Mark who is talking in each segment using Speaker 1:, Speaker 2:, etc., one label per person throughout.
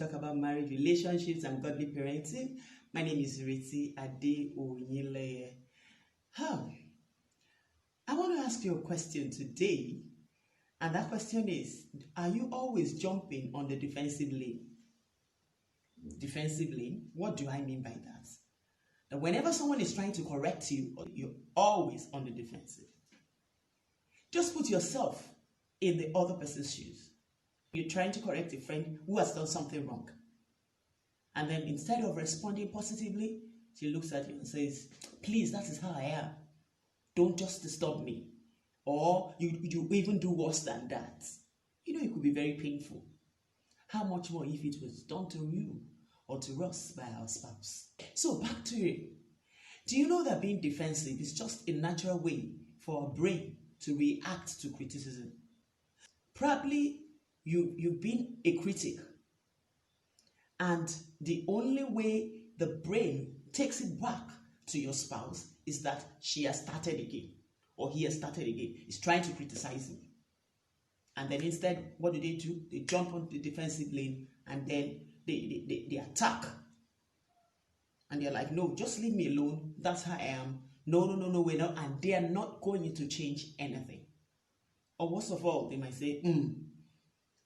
Speaker 1: talk about marriage, relationships, and godly parenting. My name is Ade-Oyinleye. I want to ask you a question today, and that question is, are you always jumping on the defensive lane? Defensive lane? What do I mean by that? That whenever someone is trying to correct you, you're always on the defensive. Just put yourself in the other person's shoes. You're trying to correct a friend who has done something wrong. And then instead of responding positively, she looks at you and says, please, that is how I am. Don't just disturb me. Or you even do worse than that. You know, it could be very painful. How much more if it was done to you or to us by our spouse? So back to it. Do you know that being defensive is just a natural way for our brain to react to criticism? Probably you've been a critic, and the only way the brain takes it back to your spouse is that she has started again, or he has started again. He's trying to criticize you. And then instead, what do? They jump on the defensive lane, and then they attack. And they're like, no, just leave me alone. That's how I am. No, we're not. And they are not going to change anything. Or worst of all, they might say,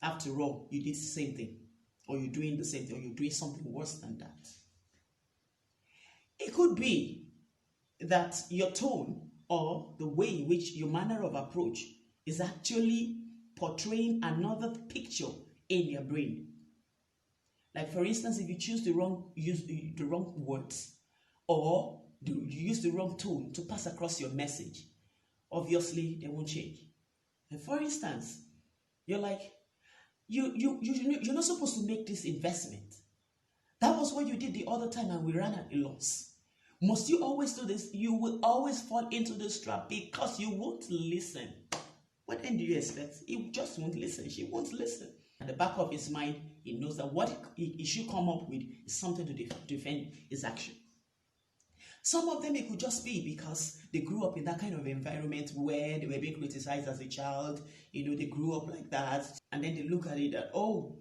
Speaker 1: after all, you did the same thing. Or you're doing the same thing. Or you're doing something worse than that. It could be that your tone or the way in which your manner of approach is actually portraying another picture in your brain. Like, for instance, if you choose use the wrong words, or you use the wrong tone to pass across your message, obviously they won't change. And for instance, you're like, you're not supposed to make this investment. That was what you did the other time and we ran at a loss. Must you always do this? You will always fall into this trap because you won't listen. What then do you expect? He just won't listen. She won't listen. At the back of his mind, he knows that what he should come up with is something to defend his action. Some of them, it could just be because they grew up in that kind of environment where they were being criticized as a child. You know, they grew up like that. And then they look at it that, oh,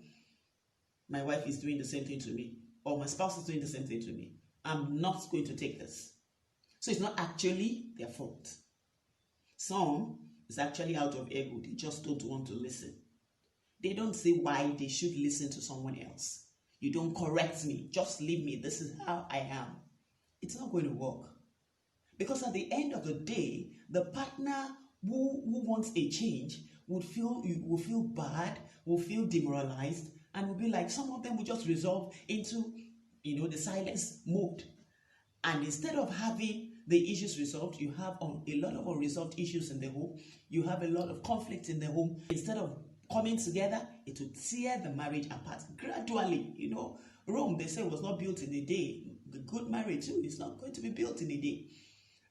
Speaker 1: my wife is doing the same thing to me. Or my spouse is doing the same thing to me. I'm not going to take this. So it's not actually their fault. Some is actually out of ego. They just don't want to listen. They don't see why they should listen to someone else. You don't correct me. Just leave me. This is how I am. It's not going to work. Because at the end of the day, the partner who wants a change will feel bad, will feel demoralized, and will be like, some of them will just resolve into, the silence mode. And instead of having the issues resolved, you have a lot of unresolved issues in the home. You have a lot of conflict in the home. Instead of coming together, it will tear the marriage apart gradually. Rome, they say, was not built in a day. The good marriage too is not going to be built in a day.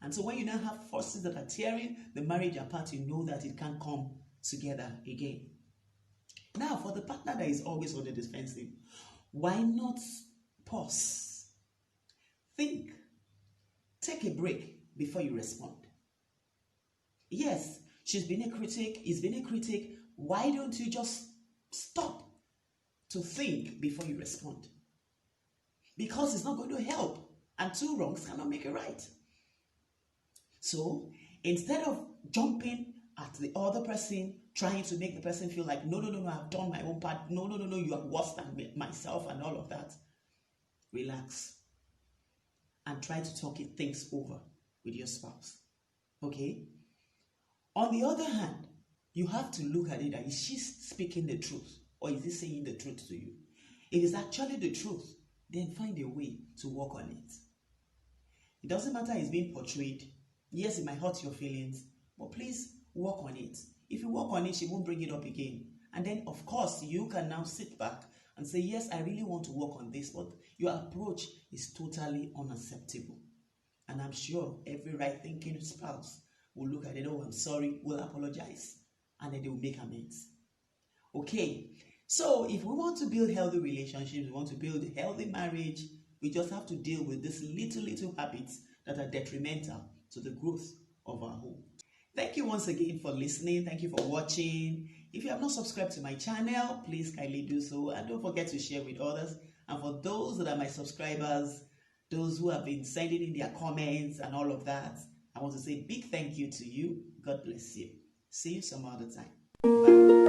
Speaker 1: And so when you now have forces that are tearing the marriage apart, you know that it can't come together again. Now, for the partner that is always on the defensive, why not pause? Think. Take a break before you respond. Yes, she's been a critic, he's been a critic. Why don't you just stop to think before you respond? Because it's not going to help, and two wrongs cannot make a right. So instead of jumping at the other person, trying to make the person feel like, no, I've done my own part. No, you are worse than myself and all of that. Relax and try to talk things over with your spouse. Okay? On the other hand, you have to look at it that, is she speaking the truth, or is he saying the truth to you? If it's actually the truth, then find a way to work on it. It doesn't matter how it's being portrayed. Yes, it might hurt your feelings, but please work on it. If you work on it, she won't bring it up again. And then, of course, you can now sit back and say, yes, I really want to work on this, but your approach is totally unacceptable. And I'm sure every right-thinking spouse will look at it, oh, I'm sorry, will apologize, and then they will make amends. Okay, so if we want to build healthy relationships, we want to build a healthy marriage, we just have to deal with these little habits that are detrimental to the growth of our home. Thank you once again for listening. Thank you for watching. If you have not subscribed to my channel, please kindly do so, and don't forget to share with others. And for those that are my subscribers, those who have been sending in their comments and all of that, I want to say big thank you to you. God bless you. See you some other time. Bye.